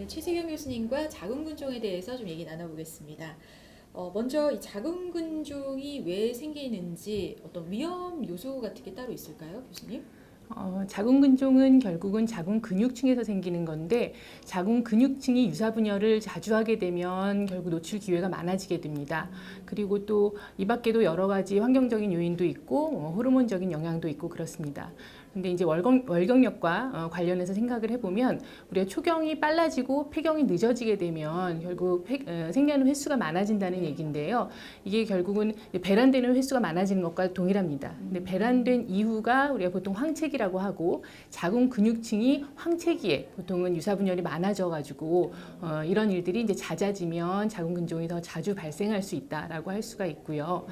최세경 교수님과 자궁근종에 대해서 좀 얘기 나눠보겠습니다. 먼저 이 자궁근종이 왜 생기는지 어떤 위험 요소 같은 게 따로 있을까요, 교수님? 자궁근종은 결국은 자궁 근육층에서 생기는 건데 자궁 근육층이 유사분열을 자주 하게 되면 결국 노출 기회가 많아지게 됩니다. 그리고 또 이 밖에도 여러 가지 환경적인 요인도 있고 호르몬적인 영향도 있고 그렇습니다. 근데 이제 월경력과 관련해서 생각을 해보면 우리가 초경이 빨라지고 폐경이 늦어지게 되면 결국 생리하는 횟수가 많아진다는 얘기인데요. 이게 결국은 배란되는 횟수가 많아지는 것과 동일합니다. 근데 배란된 이후가 우리가 보통 황체기라고 하고 자궁 근육층이 황체기에 보통은 유사분열이 많아져가지고 이런 일들이 이제 잦아지면 자궁 근종이 더 자주 발생할 수 있다라고 할 수가 있고요.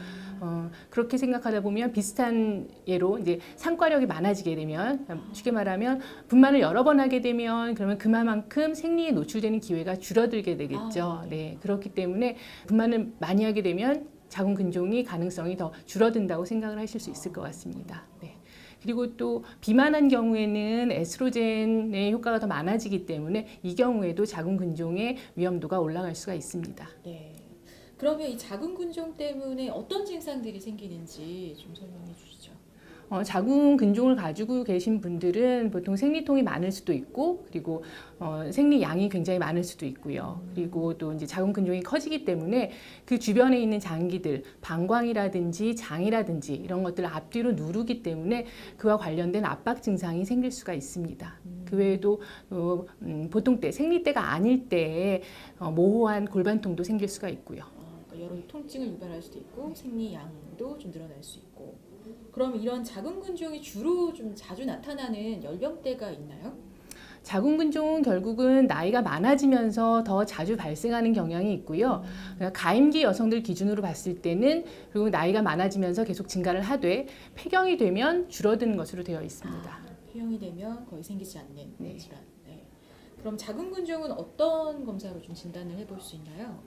그렇게 생각하다 보면 비슷한 예로 이제 산과력이 많아지게 되면 쉽게 말하면 분만을 여러 번 하게 되면 그러면 그만큼 생리에 노출되는 기회가 줄어들게 되겠죠. 네, 그렇기 때문에 분만을 많이 하게 되면 자궁 근종이 가능성이 더 줄어든다고 생각을 하실 수 있을 것 같습니다. 네. 그리고 또 비만한 경우에는 에스트로겐의 효과가 더 많아지기 때문에 이 경우에도 자궁 근종의 위험도가 올라갈 수가 있습니다. 네. 그러면 이 자궁근종 때문에 어떤 증상들이 생기는지 좀 설명해 주시죠. 자궁 근종을 가지고 계신 분들은 보통 생리통이 많을 수도 있고 그리고 생리량이 굉장히 많을 수도 있고요. 그리고 또 이제 자궁 근종이 커지기 때문에 그 주변에 있는 장기들, 방광이라든지 장이라든지 이런 것들을 앞뒤로 누르기 때문에 그와 관련된 압박 증상이 생길 수가 있습니다. 그 외에도 보통 때, 생리 때가 아닐 때에 모호한 골반통도 생길 수가 있고요. 그러니까 여러 통증을 유발할 수도 있고 생리량도 좀 늘어날 수 있고. 그럼 이런 자궁근종이 주로 좀 자주 나타나는 연령대가 있나요? 자궁근종은 결국은 나이가 많아지면서 더 자주 발생하는 경향이 있고요. 그러니까 가임기 여성들 기준으로 봤을 때는 그리고 나이가 많아지면서 계속 증가를 하되 폐경이 되면 줄어드는 것으로 되어 있습니다. 폐경이 되면 거의 생기지 않는 질환. 네. 그럼 자궁근종은 어떤 검사로 좀 진단을 해볼 수 있나요?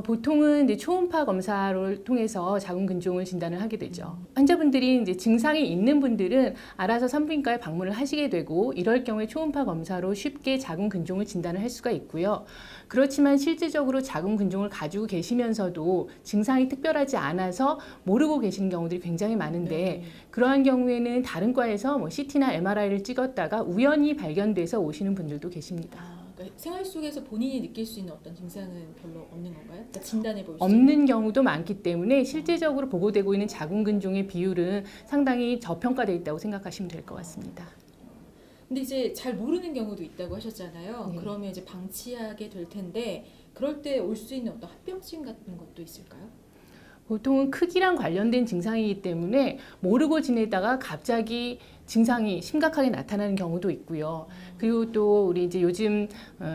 보통은 이제 초음파 검사를 통해서 자궁 근종을 진단을 하게 되죠. 환자분들이 이제 증상이 있는 분들은 알아서 산부인과에 방문을 하시게 되고 이럴 경우에 초음파 검사로 쉽게 자궁 근종을 진단을 할 수가 있고요. 그렇지만 실질적으로 자궁 근종을 가지고 계시면서도 증상이 특별하지 않아서 모르고 계시는 경우들이 굉장히 많은데 그러한 경우에는 다른 과에서 뭐 CT나 MRI를 찍었다가 우연히 발견돼서 오시는 분들도 계십니다. 그러니까 생활 속에서 본인이 느낄 수 있는 어떤 증상은 별로 없는 건가요? 그러니까 진단해 볼 수 없는 경우도 많기 때문에 실제적으로 보고되고 있는 자궁 근종의 비율은 상당히 저평가되어 있다고 생각하시면 될 것 같습니다. 근데 이제 잘 모르는 경우도 있다고 하셨잖아요. 네. 그러면 이제 방치하게 될 텐데 그럴 때 올 수 있는 어떤 합병증 같은 것도 있을까요? 보통은 크기랑 관련된 증상이기 때문에 모르고 지내다가 갑자기 증상이 심각하게 나타나는 경우도 있고요. 그리고 또 우리 이제 요즘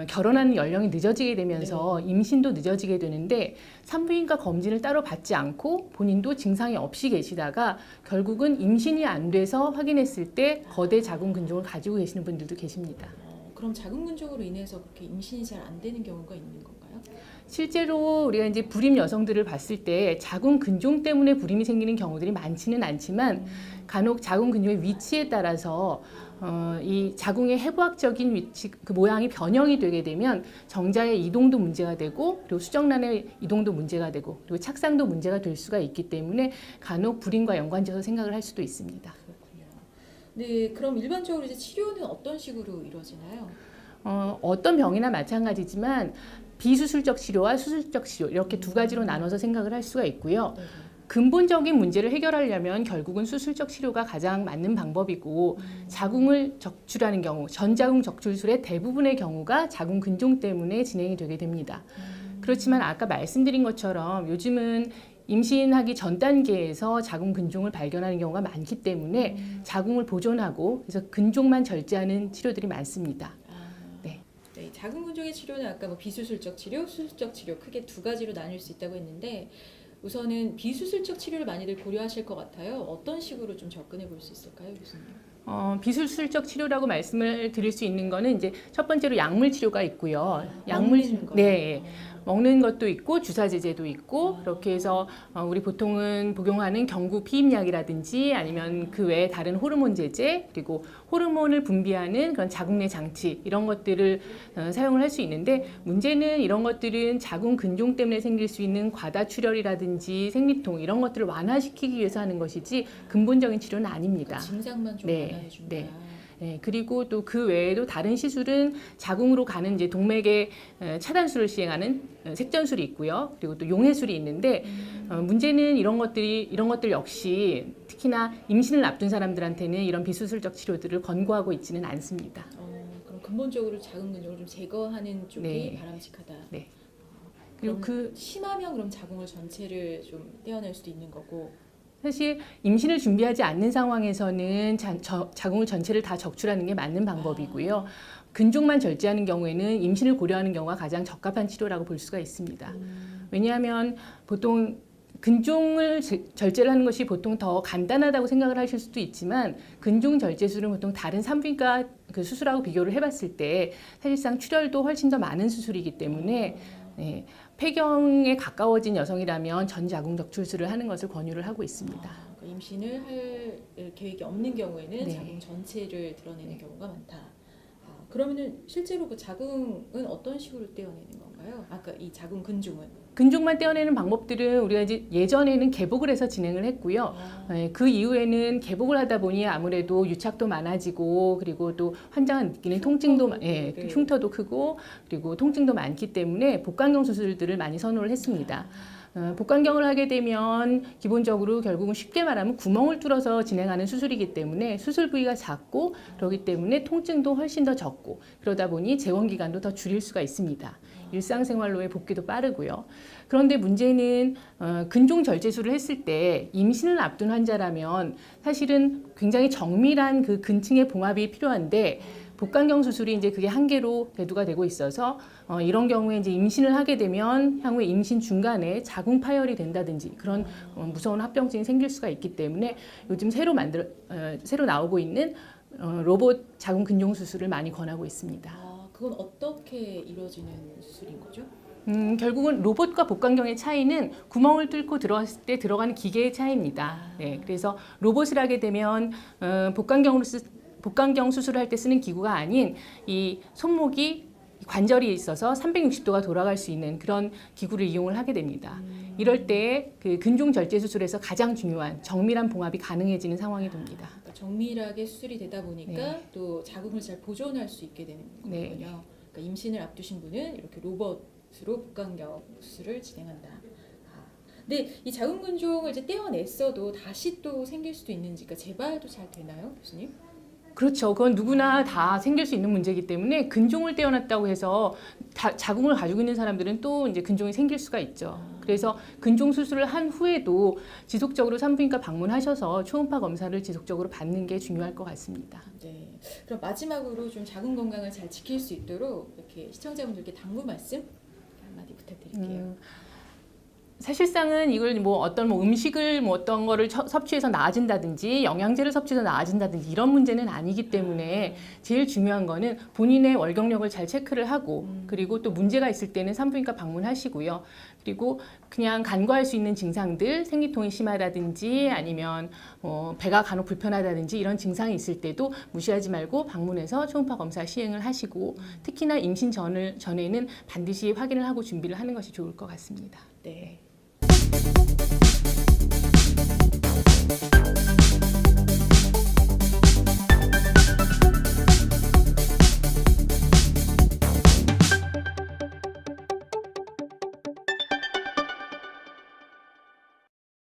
결혼하는 연령이 늦어지게 되면서 임신도 늦어지게 되는데 산부인과 검진을 따로 받지 않고 본인도 증상이 없이 계시다가 결국은 임신이 안 돼서 확인했을 때 거대 자궁 근종을 가지고 계시는 분들도 계십니다. 그럼 자궁근종으로 인해서 그렇게 임신이 잘 안 되는 경우가 있는 건가요? 실제로 우리가 이제 불임 여성들을 봤을 때 자궁 근종 때문에 불임이 생기는 경우들이 많지는 않지만 간혹 자궁 근종의 위치에 따라서 이 자궁의 해부학적인 위치 그 모양이 변형이 되게 되면 정자의 이동도 문제가 되고 그리고 수정란의 이동도 문제가 되고 그리고 착상도 문제가 될 수가 있기 때문에 간혹 불임과 연관지어서 생각을 할 수도 있습니다. 그렇군요. 네, 그럼 일반적으로 이제 치료는 어떤 식으로 이루어지나요? 어떤 병이나 마찬가지지만 비수술적 치료와 수술적 치료 이렇게 두 가지로 나눠서 생각을 할 수가 있고요. 근본적인 문제를 해결하려면 결국은 수술적 치료가 가장 맞는 방법이고 자궁을 적출하는 경우, 전자궁 적출술의 대부분의 경우가 자궁 근종 때문에 진행이 되게 됩니다. 그렇지만 아까 말씀드린 것처럼 요즘은 임신하기 전 단계에서 자궁 근종을 발견하는 경우가 많기 때문에 자궁을 보존하고 그래서 근종만 절제하는 치료들이 많습니다. 네, 자궁근종의 치료는 아까 뭐 비수술적 치료, 수술적 치료 크게 두 가지로 나뉠 수 있다고 했는데 우선은 비수술적 치료를 많이들 고려하실 것 같아요. 어떤 식으로 좀 접근해 볼 수 있을까요, 교수님? 비수술적 치료라고 말씀을 드릴 수 있는 거는 이제 첫 번째로 약물 치료가 있고요. 약물 치료가? 네. 먹는 것도 있고 주사 제제도 있고 그렇게 해서 우리 보통은 복용하는 경구 피임약이라든지 아니면 그 외에 다른 호르몬 제제 그리고 호르몬을 분비하는 그런 자궁내 장치 이런 것들을 사용을 할 수 있는데 문제는 이런 것들은 자궁 근종 때문에 생길 수 있는 과다출혈이라든지 생리통 이런 것들을 완화시키기 위해서 하는 것이지 근본적인 치료는 아닙니다. 증상만 좀 네, 완화해 준다. 네. 네, 그리고 또 그 외에도 다른 시술은 자궁으로 가는 이제 동맥의 차단술을 시행하는 색전술이 있고요. 그리고 또 용해술이 있는데 문제는 이런 것들 역시 특히나 임신을 앞둔 사람들한테는 이런 비수술적 치료들을 권고하고 있지는 않습니다. 그럼 근본적으로 자궁 근종을 좀 제거하는 쪽이 네. 바람직하다. 네. 그리고 그 심하면 그럼 자궁을 전체를 좀 떼어낼 수도 있는 거고. 사실 임신을 준비하지 않는 상황에서는 자궁을 전체를 다 적출하는 게 맞는 방법이고요. 근종만 절제하는 경우에는 임신을 고려하는 경우가 가장 적합한 치료라고 볼 수가 있습니다. 왜냐하면 보통 근종을 절제를 하는 것이 보통 더 간단하다고 생각을 하실 수도 있지만 근종 절제술은 보통 다른 산부인과 그 수술하고 비교를 해봤을 때 사실상 출혈도 훨씬 더 많은 수술이기 때문에 네, 폐경에 가까워진 여성이라면 전자궁 적출술을 하는 것을 권유를 하고 있습니다. 그러니까 임신을 할 계획이 없는 경우에는 네. 자궁 전체를 드러내는 경우가 많다. 그러면은 실제로 그 자궁은 어떤 식으로 떼어내는 건가요? 아까 이 자궁 근종은? 근종만 떼어내는 방법들은 우리가 이제 예전에는 개복을 해서 진행을 했고요. 그 이후에는 개복을 하다 보니 아무래도 유착도 많아지고 그리고 또 환자가 느끼는 통증도 네. 흉터도 크고 그리고 통증도 많기 때문에 복강경 수술들을 많이 선호를 했습니다. 복강경을 하게 되면 기본적으로 결국은 쉽게 말하면 구멍을 뚫어서 진행하는 수술이기 때문에 수술 부위가 작고 그렇기 때문에 통증도 훨씬 더 적고 그러다 보니 재원 기간도 더 줄일 수가 있습니다. 일상생활로의 복귀도 빠르고요. 그런데 문제는 근종 절제술을 했을 때 임신을 앞둔 환자라면 사실은 굉장히 정밀한 그 근층의 봉합이 필요한데 복강경 수술이 이제 그게 한계로 대두가 되고 있어서 이런 경우에 이제 임신을 하게 되면 향후에 임신 중간에 자궁 파열이 된다든지 그런 무서운 합병증이 생길 수가 있기 때문에 요즘 새로 나오고 있는 로봇 자궁 근종 수술을 많이 권하고 있습니다. 그건 어떻게 이루어지는 수술인 거죠? 결국은 로봇과 복강경의 차이는 구멍을 뚫고 들어갔을 때 들어가는 기계의 차이입니다. 네, 그래서 로봇을 하게 되면 복강경 수술을 할 때 쓰는 기구가 아닌 이 손목이 관절이 있어서 360도가 돌아갈 수 있는 그런 기구를 이용을 하게 됩니다. 이럴 때 그 근종 절제 수술에서 가장 중요한 정밀한 봉합이 가능해지는 상황이 됩니다. 그러니까 정밀하게 수술이 되다 보니까 네. 또 자궁을 잘 보존할 수 있게 되는 거군요. 네. 그러니까 임신을 앞두신 분은 이렇게 로봇으로 복강경 수술을 진행한다. 근데 이 자궁 근종을 이제 떼어냈어도 다시 또 생길 수도 있는지, 그러니까 재발도 잘 되나요, 교수님? 그렇죠. 그건 누구나 다 생길 수 있는 문제이기 때문에 근종을 떼어놨다고 해서 자궁을 가지고 있는 사람들은 또 이제 근종이 생길 수가 있죠. 그래서 근종 수술을 한 후에도 지속적으로 산부인과 방문하셔서 초음파 검사를 지속적으로 받는 게 중요할 것 같습니다. 네. 그럼 마지막으로 좀 자궁 건강을 잘 지킬 수 있도록 이렇게 시청자분들께 당부 말씀 한마디 부탁드릴게요. 사실상은 이걸 어떤 음식을 어떤 거를 섭취해서 나아진다든지 영양제를 섭취해서 나아진다든지 이런 문제는 아니기 때문에 제일 중요한 거는 본인의 월경력을 잘 체크를 하고 그리고 또 문제가 있을 때는 산부인과 방문하시고요. 그리고 그냥 간과할 수 있는 증상들, 생리통이 심하다든지 아니면 배가 간혹 불편하다든지 이런 증상이 있을 때도 무시하지 말고 방문해서 초음파 검사 시행을 하시고 특히나 임신 전에는 반드시 확인을 하고 준비를 하는 것이 좋을 것 같습니다. 네.